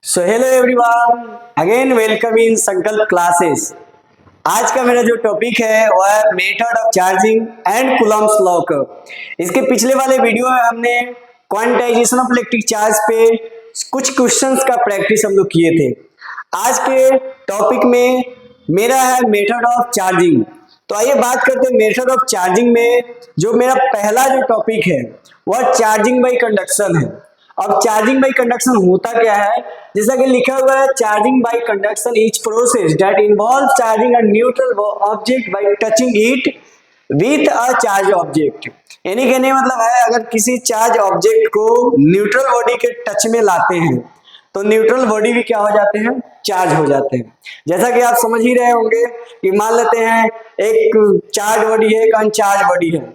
So hello everyone, again welcome in संकल्प classes. आज का मेरा जो टॉपिक है वह है method of charging and Coulomb's law का। इसके पिछले वाले वीडियो में हमने क्वांटाइजेशन ऑफ इलेक्ट्रिक चार्ज पे कुछ क्वेश्चंस का प्रैक्टिस हम लोग किए थे। आज के टॉपिक में मेरा है मेथड ऑफ चार्जिंग। तो आइए बात करते हैं मेथड ऑफ चार्जिंग में। जो मेरा पहला जो टॉपिक है वह चार्जिंग बाई कंडक्शन है। अब चार्जिंग बाई कंडक्शन होता क्या है, जैसा कि लिखा हुआ है, charging by conduction is process that involve charging a neutral object by touching it with a charge object. यानी कहने मतलब है, अगर किसी चार्ज ऑब्जेक्ट को न्यूट्रल बॉडी के टच में लाते हैं तो न्यूट्रल बॉडी भी क्या हो जाते हैं, चार्ज हो जाते हैं। जैसा कि आप समझ ही रहे होंगे कि मान लेते हैं एक चार्ज बॉडी है, एक अनचार्ज बॉडी है।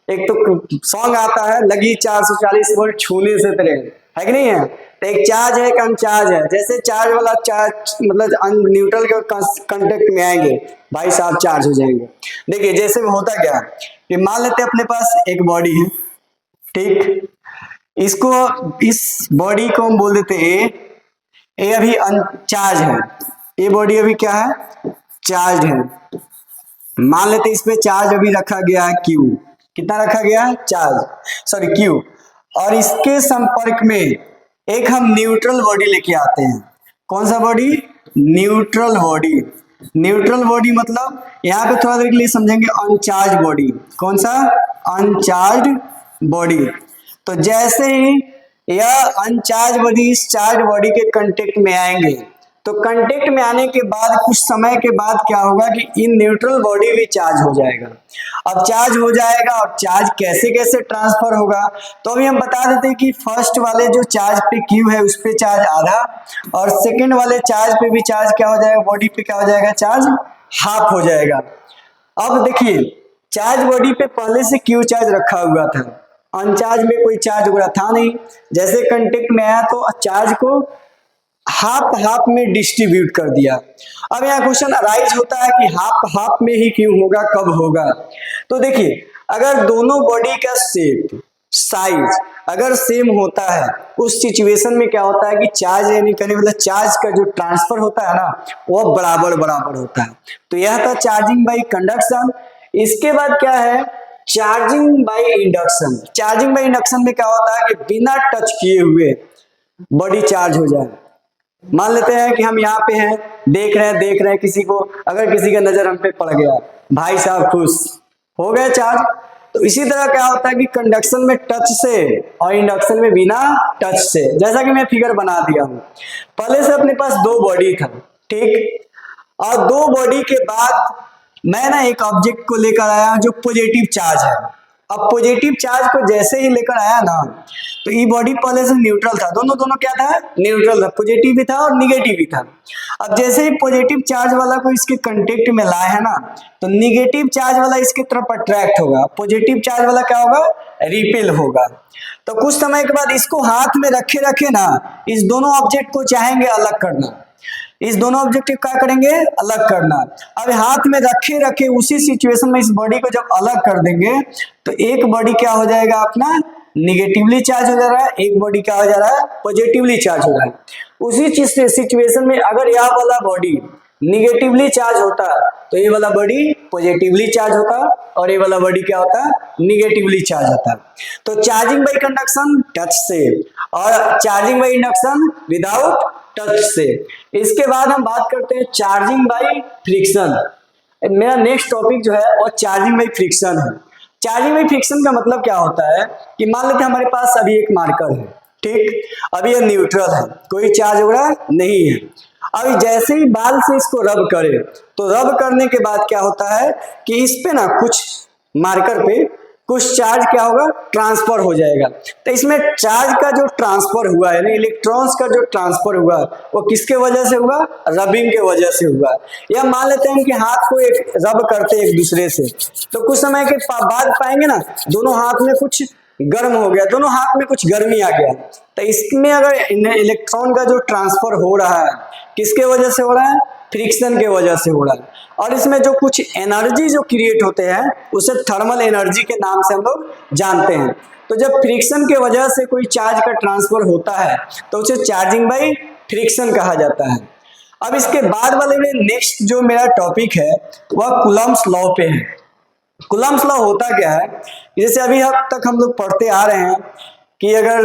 एक तो सॉन्ग आता है, लगी 440 वोल्ट छूने से तेरे, है कि नहीं है। तो एक चार्ज है, एक अनचार्ज है। जैसे चार्ज वाला चार्ज मतलब न्यूट्रल के कांटेक्ट में आएंगे, भाई साहब चार्ज हो जाएंगे। देखिए जैसे में होता क्या कि मान लेते हैं अपने पास एक बॉडी है, ठीक। इसको, इस बॉडी को हम बोल देते हैं ए अभी अनचार्ज है। ये बॉडी अभी क्या है, चार्ज है। मान लेते इस पे चार्ज अभी रखा गया है क्यू। कितना रखा गया है, चार्ज, सॉरी क्यू। और इसके संपर्क में एक हम न्यूट्रल बॉडी लेके आते हैं। कौन सा body, neutral body. Neutral body मतलब यहाँ पे थोड़ा देर के लिए समझेंगे अनचार्ज बॉडी। कौन सा, अनचार्ज बॉडी। तो जैसे ही यह अनचार्ज बॉडी इस चार्ज बॉडी के कांटेक्ट में आएंगे तो कांटेक्ट में आने के बाद कुछ समय के बाद क्या होगा कि इन न्यूट्रल बॉडी भी चार्ज हो जाएगा। अब चार्ज हो जाएगा और चार्ज कैसे कैसे ट्रांसफर होगा, तो अभी हम बता देते हैं कि फर्स्ट वाले जो चार्ज पे क्यू है उस पे चार्ज आधा, और सेकंड वाले चार्ज पे भी चार्ज क्या हो जाएगा, बॉडी पे क्या हो जाएगा, चार्ज हाफ हो जाएगा। अब देखिए चार्ज बॉडी पे पहले से क्यू चार्ज रखा हुआ था, अनचार्ज में कोई चार्ज वगैरह था नहीं। जैसे कांटेक्ट में आया तो चार्ज को हाफ हाफ में डिस्ट्रीब्यूट कर दिया। अब यहाँ क्वेश्चन अराइज होता है कि हाफ हाफ में ही क्यों होगा, कब होगा। तो देखिए अगर दोनों बॉडी का शेप, साइज अगर सेम होता है उस सिचुएशन में क्या होता है कि चार्ज यानी कहने मतलब चार्ज का जो ट्रांसफर होता है ना वो बराबर बराबर होता है। तो यह था चार्जिंग बाई कंडक्शन। इसके बाद क्या है, charging by induction. Charging by induction में क्या होता है कि बिना टच किए हुए बॉडी चार्ज हो जाए। मान लेते हैं कि हम यहाँ पे हैं, देख रहे हैं किसी को, अगर किसी का नजर हम पे पड़ गया, भाई साहब खुश हो गए चार्ज। तो इसी तरह क्या होता है कि कंडक्शन में टच से और इंडक्शन में बिना टच से। जैसा कि मैं फिगर बना दिया हूं, पहले से अपने पास दो बॉडी था, ठीक। और दो बॉडी के बाद मैं ना एक ऑब्जेक्ट को लेकर आया जो पॉजिटिव चार्ज है। अब पॉजिटिव चार्ज को जैसे ही लेकर आया ना तो ये बॉडी पहले से न्यूट्रल था, दोनों क्या था, न्यूट्रल था, पॉजिटिव भी था और निगेटिव भी था। अब जैसे ही पॉजिटिव चार्ज वाला को इसके कांटेक्ट में लाए है ना तो निगेटिव चार्ज वाला इसके तरफ अट्रैक्ट होगा, पॉजिटिव चार्ज वाला क्या होगा, रिपेल होगा। तो कुछ समय के बाद इसको हाथ में रखे रखे ना इस दोनों ऑब्जेक्ट को चाहेंगे अलग करना, इस दोनों ऑब्जेक्ट को क्या करेंगे, अलग करना। अब हाथ में रखे रखे उसी सिचुएशन में इस बॉडी को जब अलग कर देंगे तो एक बॉडी क्या हो जाएगा, अपना निगेटिवली चार्ज हो जा रहा है, एक बॉडी क्या हो जा रहा है, पॉजिटिवली चार्ज हो रहा है। उसी सिचुएशन में अगर यह वाला बॉडी निगेटिवली चार्ज होता तो ये वाला बॉडी पॉजिटिवली चार्ज होता और ये वाला बॉडी क्या होता, निगेटिवली चार्ज होता। तो चार्जिंग बाई कंडक्शन टच से और charging by induction without touch से। इसके बाद हम बात करते हैं चार्जिंग बाई फ्रिक्शन। मेरा नेक्स्ट टॉपिक जो है वो चार्जिंग बाई फ्रिक्शन है। चार्जिंग बाई फ्रिक्शन का मतलब क्या होता है कि मान लेते हैं हमारे पास अभी एक मार्कर है, ठीक। अभी ये न्यूट्रल है, कोई चार्ज वगैरह नहीं है। अभी जैसे ही बाल से इसको रब करे तो रब करने के बाद क्या होता है कि इस पे ना कुछ मार्कर पे कुछ चार्ज क्या होगा, ट्रांसफर हो जाएगा। तो इसमें चार्ज का जो ट्रांसफर हुआ है, यानी इलेक्ट्रॉन्स का जो ट्रांसफर हुआ वो किसके वजह से हुआ, रबिंग के वजह से हुआ। या मान लेते हैं कि हाथ को एक रब करते एक दूसरे से तो कुछ समय के बाद पाएंगे ना दोनों हाथ में कुछ गर्म हो गया, दोनों हाथ में कुछ गर्मी आ गया। तो इसमें अगर इलेक्ट्रॉन का जो ट्रांसफर हो रहा है किसके वजह से हो रहा है, फ्रिक्शन के वजह से हो रहा है। और इसमें जो कुछ एनर्जी जो क्रिएट होते हैं उसे थर्मल एनर्जी के नाम से हम लोग जानते हैं। तो जब फ्रिक्शन के वजह से कोई चार्ज का ट्रांसफर होता है तो उसे चार्जिंग बाई फ्रिक्शन कहा जाता है। अब इसके बाद वाले में नेक्स्ट जो मेरा टॉपिक है वह कूलम्ब्स लॉ पे है। कूलम्ब्स लॉ होता क्या है, जैसे अभी अब तक हम लोग पढ़ते आ रहे हैं कि अगर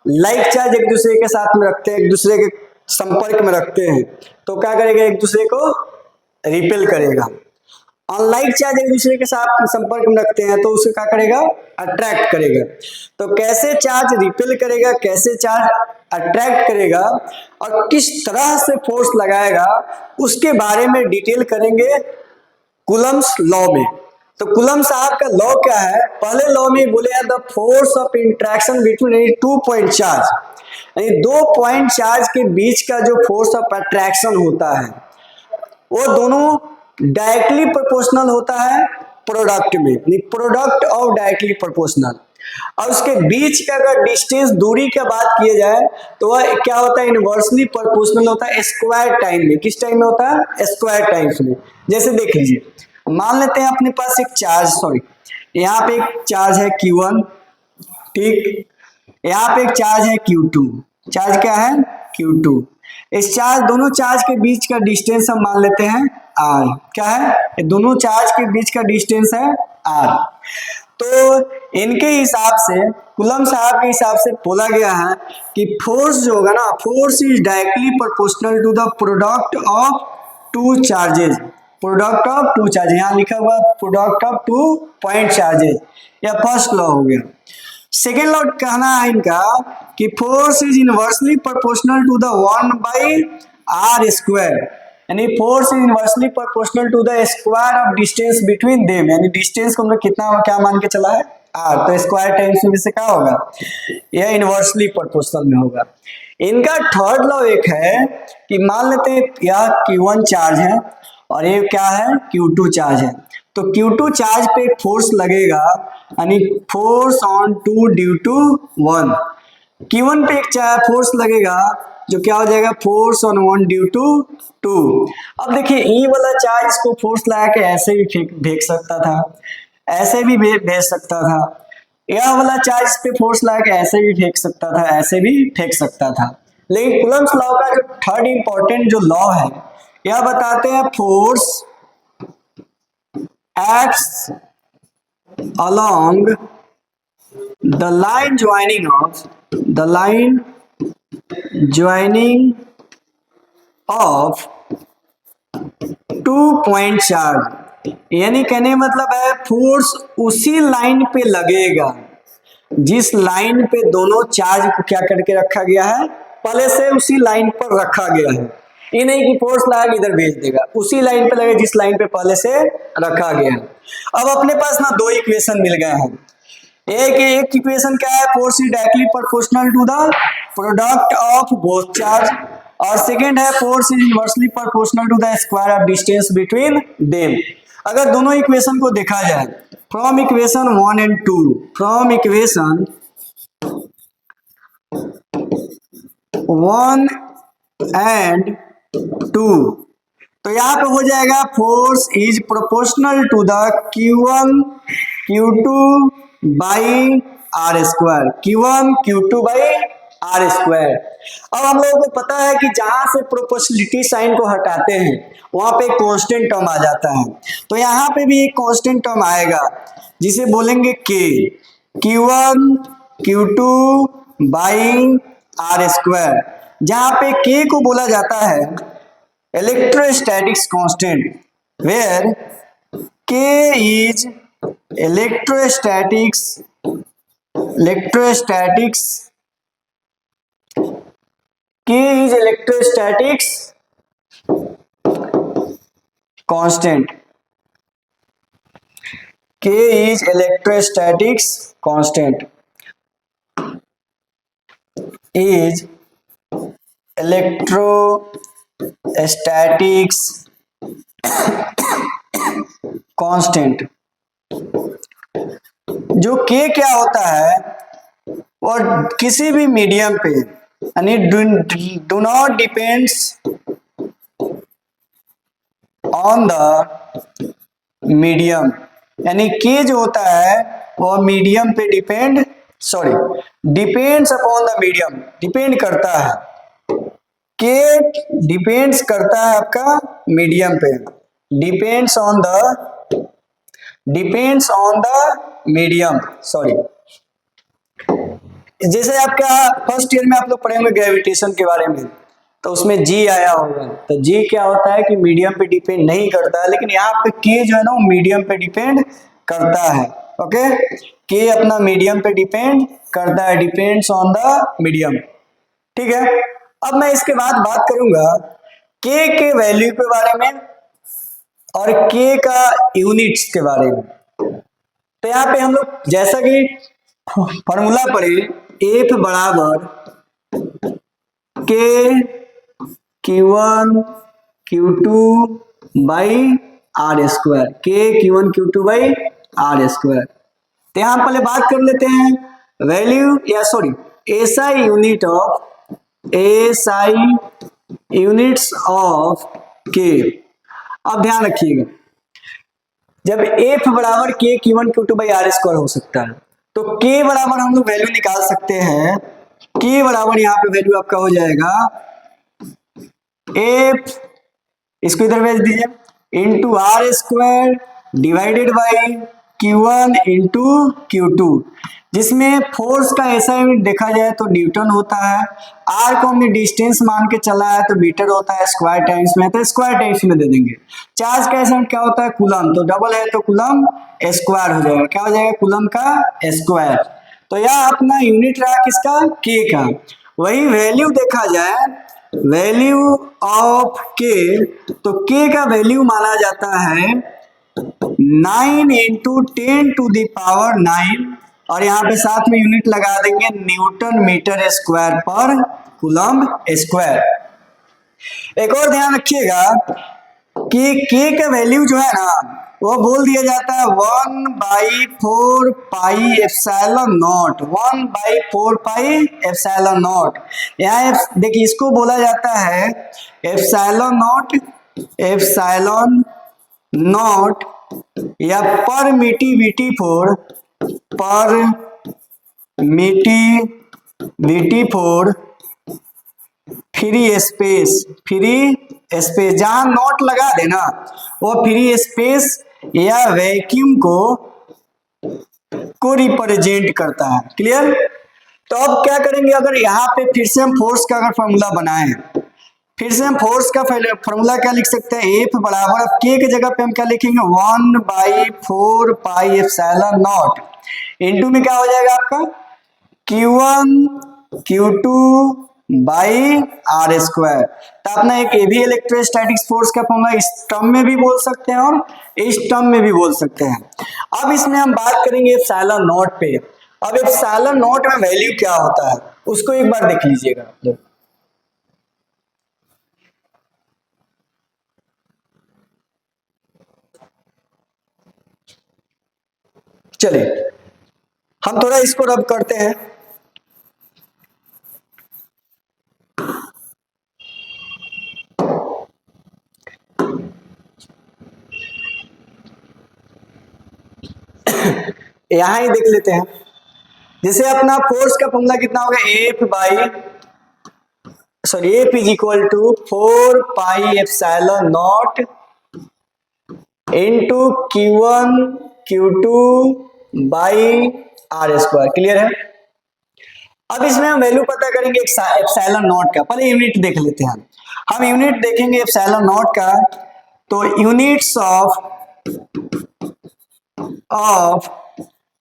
लाइक चार्ज एक दूसरे के साथ में रखते हैं, एक दूसरे के संपर्क में रखते हैं, तो क्या करेगा, एक दूसरे को रिपेल करेगा। अनलाइक चार्ज एक दूसरे के साथ संपर्क में रखते हैं तो उसे क्या करेगा, अट्रैक्ट करेगा। तो कैसे चार्ज रिपेल करेगा, कैसे चार्ज अट्रैक्ट करेगा और किस तरह से फोर्स लगाएगा, उसके बारे में डिटेल करेंगे कूलम्ब्स लॉ में। तो कूलम्ब साहब का लॉ क्या है, पहले लॉ में बोले the force of interaction between 2 point charge, यानी 2 पॉइंट चार्ज के बीच का जो फोर्स ऑफ अट्रैक्शन होता है वो दोनों डायरेक्टली प्रोपोर्शनल होता है प्रोडक्ट में, प्रोडक्ट ऑफ डायरेक्टली प्रोपोर्शनल। और उसके बीच का अगर डिस्टेंस, दूरी का बात किया जाए तो वह क्या होता है, इनवर्सली प्रोपोर्शनल होता है स्क्वायर टाइम में। किस टाइम में होता है, स्क्वायर टाइम्स में। जैसे देख लीजिए, मान लेते हैं अपने पास एक चार्ज, यहाँ पे एक चार्ज है Q1, ठीक, यहाँ पे एक चार्ज है Q2। चार्ज क्या है, Q2। इस चार्ज, दोनों चार्ज के बीच का डिस्टेंस हम मान लेते हैं R। क्या है, दोनों चार्ज के बीच का डिस्टेंस है R। तो इनके हिसाब से, कूलम्ब साहब के हिसाब से बोला गया है कि फोर्स जो होगा ना, force is directly proportional to the product of two charges. Product of two charges, यहाँ लिखा हुआ प्रोडक्ट ऑफ 2 पॉइंट चार्जेस, या फर्स्ट लॉ हो गया। सेकेंड लॉ कहना है इनका कि force is inversely proportional to the 1/r square, यानी force is inversely proportional to the square of distance between them, यानी डिस्टेंस को हमने कितना क्या मान के चला है, r, तो स्क्वायर टाइम्स में से क्या होगा, यह इनवर्सली प्रोपोर्शनल में होगा। इनका थर्ड लॉ एक है कि मान लेते हैं यह Q1 चार्ज है और ये क्या है, Q2 चार्ज है। तो Q2 चार्ज पे फोर्स लगेगा, यानी force on 2 due to 1। Q1 पे एक फोर्स लगेगा जो क्या हो जाएगा, फोर्स ऑन 1 ड्यू टू 2। अब देखिए, ई वाला चार्ज इसको फोर्स लगा के ऐसे भी भेज सकता था, ऐसे भी भेज सकता था। यह वाला चार्ज इस पे फोर्स लगा के ऐसे भी फेंक सकता था, ऐसे भी फेंक सकता था। लेकिन कूलम्ब्स लॉ का जो थर्ड इंपॉर्टेंट जो लॉ है, यह बताते हैं force acts along the line joining of 2 point charge, यानी कहने मतलब है फोर्स उसी लाइन पे लगेगा जिस लाइन पे दोनों चार्ज को क्या करके रखा गया है, पहले से उसी लाइन पर रखा गया है। ये नहीं कि फोर्स लगा के इधर भेज देगा, उसी लाइन पे लगे जिस लाइन पे पहले से रखा गया है। अब अपने पास ना 2 इक्वेशन मिल गए हैं। एक इक्वेशन क्या है, force is directly proportional to the product of both charge, और सेकेंड है force is inversely proportional to the square of distance between them. अगर दोनों इक्वेशन को देखा जाए from equation 1 and 2, from equation 1 and 2, तो यहाँ पे हो जाएगा force is proportional to the Q1 Q2 by R square, Q1 Q2 by R square. अब हम लोगों को पता है कि जहां से प्रोपोर्शनलिटी साइन को हटाते हैं वहां पे कांस्टेंट टर्म आ जाता है, तो यहाँ पे भी एक कांस्टेंट टर्म आएगा जिसे बोलेंगे K, Q1 Q2 by R square, जहां पे K को बोला जाता है electrostatics constant, where K is electrostatics constant, K is electrostatics constant, is electrostatics constant। जो K क्या होता है, और किसी भी मीडियम पे, यानी do not depends on the medium, यानी K जो होता है वह मीडियम पे depends upon the medium, depend करता है। के डिपेंड्स करता है आपका मीडियम पे, depends on the medium, sorry. जैसे आपका फर्स्ट ईयर में आप लोग पढ़ेंगे ग्रेविटेशन के बारे में, तो उसमें जी आया होगा, तो जी क्या होता है कि मीडियम पे डिपेंड नहीं करता है, लेकिन यहाँ पे के जो है ना वो मीडियम पे डिपेंड करता है। ओके, के अपना मीडियम पे डिपेंड करता है, डिपेंड्स ऑन द मीडियम। ठीक है, अब मैं इसके बाद बात करूंगा के वैल्यू के बारे में और के का यूनिट्स के बारे में। तो यहाँ पे हम लोग जैसा कि फॉर्मूला पढ़े, एफ बराबर के Q1 Q2 by R square, के Q1 Q2 by R square. तो यहां पहले बात कर लेते हैं वैल्यू या सॉरी एसआई यूनिट्स ऑफ के। अब ध्यान रखिएगा, जब एफ बराबर के Q1 Q2 by R square हो सकता है, तो के बराबर हम लोग वैल्यू निकाल सकते हैं। के बराबर यहाँ पे वैल्यू आपका हो जाएगा एफ, इसको इधर भेज दीजिए, into R square divided by Q1 into Q2, जिसमें फोर्स का ऐसा यूनिट देखा जाए तो न्यूटन होता है, आर को हमने डिस्टेंस मान के चला है तो मीटर होता है, स्क्वायर टाइम्स में तो स्क्वायर टाइम्स में दे देंगे। चार्ज का ऐसा यूनिट क्या होता है, कूलम, तो डबल है तो कूलम स्क्वायर हो जाएगा, क्या हो जाएगा, कूलम का स्क्वायर। तो यह अपना यूनिट रहा किसका, के का। वही वैल्यू देखा जाए, वैल्यू ऑफ के, तो के का वैल्यू माना जाता है 9 इंटू 10 टू द पावर 9, और यहाँ पे साथ में यूनिट लगा देंगे न्यूटन मीटर स्क्वायर पर कूलम स्क्वायर। एक और ध्यान रखिएगा कि के का वैल्यू जो है ना वो बोल दिया जाता है 1/4 pi epsilon not, 1/4 pi epsilon not. यहाँ देखिए इसको बोला जाता है एप्सिलॉन नॉट या परमिटिविटी फॉर फ्री स्पेस, जहां नॉट लगा देना वो फ्री स्पेस या वैक्यूम को रिप्रेजेंट करता है। क्लियर? तो अब क्या करेंगे, अगर यहाँ पे फिर से हम फोर्स का अगर फॉर्मूला बनाएं, फिर से हम फोर्स का फॉर्मूला क्या लिख सकते हैं, एफ बराबर, अब के की जगह पे हम क्या लिखेंगे 1/4 पाई एप्सिलॉन नॉट इंटू में क्या हो जाएगा आपका Q1 Q2 by R square. तो अपना एक ये भी इलेक्ट्रोस्टैटिक्स फोर्स का फॉर्मूला इस टर्म में भी बोल सकते हैं और इस टर्म में भी बोल सकते हैं। अब इसमें हम बात करेंगे एप्सिलॉन नॉट पे। अब एप्सिलॉन नॉट में वैल्यू क्या होता है उसको एक बार देख लीजिएगा। चलिए हम थोड़ा इसको रब करते हैं। यहां ही देख लेते हैं, जैसे अपना फोर्स का फॉर्मूला कितना होगा, F is equal to 4 pi epsilon naught into Q1 Q2 by R square. Clear है? अब इसमें हम वैल्यू पता करेंगे एप्सिलॉन नॉट का। पहले यूनिट देख लेते हैं, हम यूनिट देखेंगे एप्सिलॉन नॉट का। तो यूनिट्स ऑफ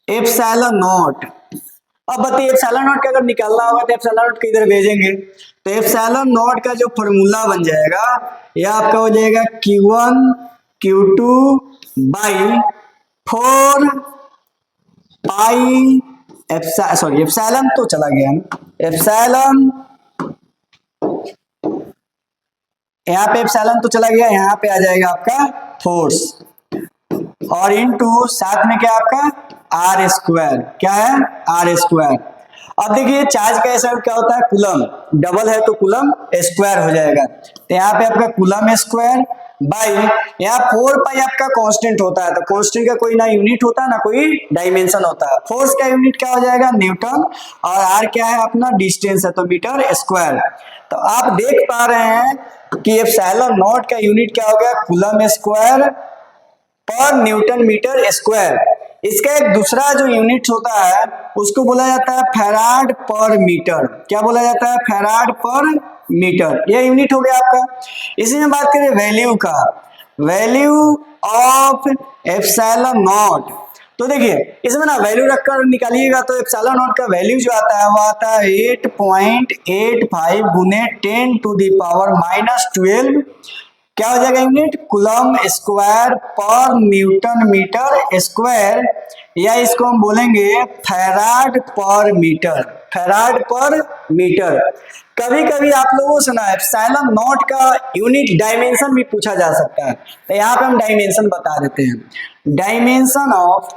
एप्सिलॉन नॉट, अब बताइए एप्सिलॉन नॉट का अगर निकालना होगा तो एप्सिलॉन नॉट किधर भेजेंगे, तो एप्सिलॉन नॉट का जो फॉर्मूला बन जाएगा यह आपका हो जाएगा Q1 Q2 by 4 pi epsilon तो चला गया, एप्सिलॉन यहाँ पे एप्सिलॉन तो चला गया, यहाँ पे आ जाएगा आपका फोर्स और इनटू साथ में क्या आपका आर स्क्वायर, क्या है आर स्क्वायर। अब देखिए चार्ज का ऐसा क्या होता है, कूलम, डबल है तो कूलम स्क्वायर हो जाएगा। तो यहाँ पे आपका कूलम स्क्वायर बाई, यहाँ 4 पाई आपका कांस्टेंट होता है, तो कांस्टेंट का कोई ना यूनिट होता है ना कोई डायमेंशन होता है। फोर्स का यूनिट क्या हो जाएगा, न्यूटन, और आर क्या है अपना डिस्टेंस है, तो मीटर स्क्वायर। तो आप देख पा रहे हैं कि एप्सिलॉन नॉट का यूनिट क्या हो गया, कूलम स्क्वायर पर न्यूटन मीटर स्क्वायर। इसका एक दूसरा जो यूनिट होता है उसको बोला जाता है फैराड पर मीटर। क्या बोला जाता है, फैराड पर मीटर, यह यूनिट हो गया आपका। इसी में बात करें वैल्यू का, वैल्यू ऑफ एप्सिलॉन नॉट, तो देखिए इसमें ना वैल्यू रखकर निकालिएगा तो एप्सिलॉन नॉट का वैल्यू जो आता है वो आता है 8.85 गुने 10⁻⁻12। क्या हो जाएगा यूनिट, कूलम स्क्वायर पर न्यूटन मीटर स्क्वायर, या इसको हम बोलेंगे फैराड पर मीटर, फैराड पर मीटर। कभी कभी आप लोगों से ना एप्सिलॉन नॉट का यूनिट डायमेंशन भी पूछा जा सकता है, तो यहाँ पे हम डायमेंशन बता देते हैं। Dimension of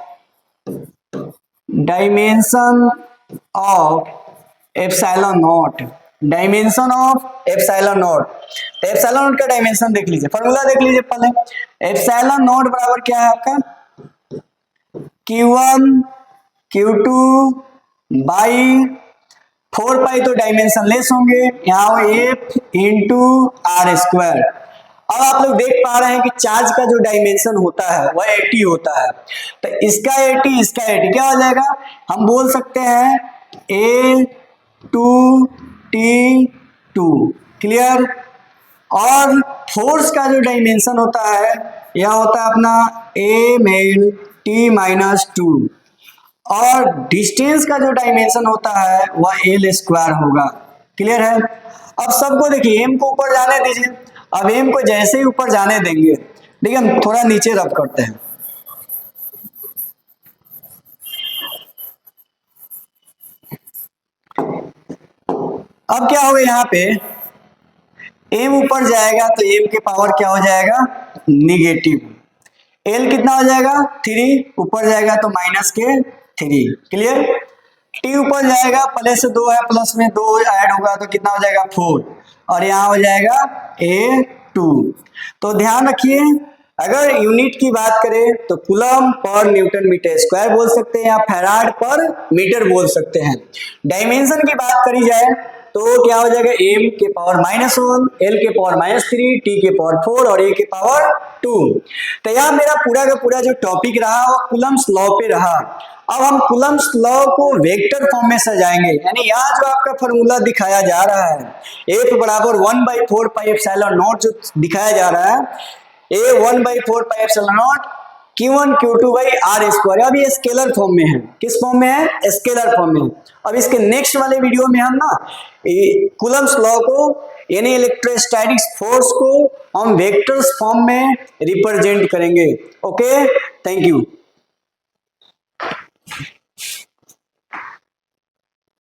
epsilon not, dimension of epsilon not. तो एप्सिलॉन नॉट का डायमेंशन देख लीजिए, फॉर्मूला देख लीजिए पहले। एप्सिलॉन नॉट बराबर क्या है आपका, Q1 Q2 बाई 4 पाई, तो डायमेंशन लेस होंगे, यहाँ F इंटू आर स्क्वायर। अब आप लोग देख पा रहे हैं कि चार्ज का जो डायमेंशन होता है वह 80 होता है, तो इसका 80 इसका 80 क्या हो जाएगा, हम बोल सकते हैं A2T2, क्लियर। और फोर्स का जो डायमेंशन होता है यह होता है अपना M/T-2, और डिस्टेंस का जो डायमेंशन होता है वह L स्क्वायर होगा, क्लियर है। अब सबको देखिए एम को ऊपर जाने दीजिए, अब एम को जैसे ही ऊपर जाने देंगे, देखिए हम थोड़ा नीचे रब करते हैं, अब क्या होगा यहाँ पे एम ऊपर जाएगा तो एम के पावर क्या हो जाएगा, निगेटिव। एल कितना हो जाएगा, 3, ऊपर जाएगा तो माइनस के 3, क्लियर। टी ऊपर जाएगा, प्लस से 2 है, प्लस में 2 ऐड होगा तो कितना हो जाएगा 4, और यहाँ हो जाएगा A2। तो ध्यान रखिए, अगर यूनिट की बात करें तो coulomb per Newton metre square बोल सकते हैं या फैराड पर मीटर बोल सकते हैं। डायमेंशन की बात करी जाए तो क्या हो जाएगा, m के पावर -1, l के पावर -3, t के पावर 4 और a के पावर 2। तो यह मेरा पूरा का पूरा जो टॉपिक रहा वो कूलम्स लॉ पे रहा। अब हम कूलम्स लॉ को वेक्टर फॉर्म में सजाएंगे, यानी यहाँ जो आपका फॉर्मूला दिखाया जा रहा है F बराबर 1/4 पाई एप्सिलॉन नॉट जो दिखाया जा रहा है, A 1/4 pi epsilon naught Q1 Q2 by R square, अब ये स्केलर फॉर्म में है। किस फॉर्म में है, स्केलर फॉर्म में। अब इसके नेक्स्ट वाले वीडियो में हम ना कूलम्स लॉ को यानी इलेक्ट्रोस्टैटिक्स फोर्स को हम वेक्टर्स फॉर्म में रिप्रेजेंट करेंगे। Okay, thank you.